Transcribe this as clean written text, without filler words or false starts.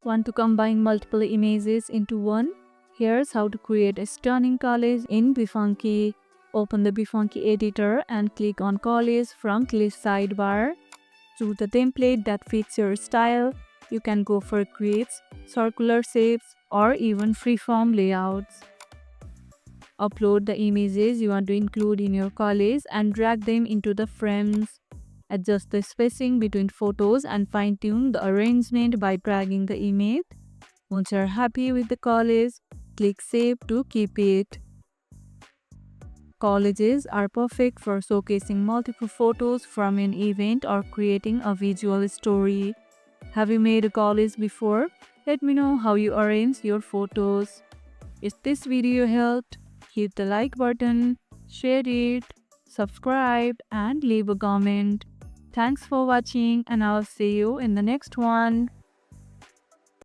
Want to combine multiple images into one? Here's how to create a stunning collage in BeFunky. Open the BeFunky editor and click on Collage from list sidebar. Choose the template that fits your style. You can go for grids, circular shapes, or even freeform layouts. Upload the images you want to include in your collage and drag them into the frames. Adjust the spacing between photos and fine-tune the arrangement by dragging the image. Once you're happy with the collage, click Save to keep it. Collages are perfect for showcasing multiple photos from an event or creating a visual story. Have you made a collage before? Let me know how you arrange your photos. If this video helped, hit the like button, share it, subscribe, and leave a comment. Thanks for watching, and I'll see you in the next one.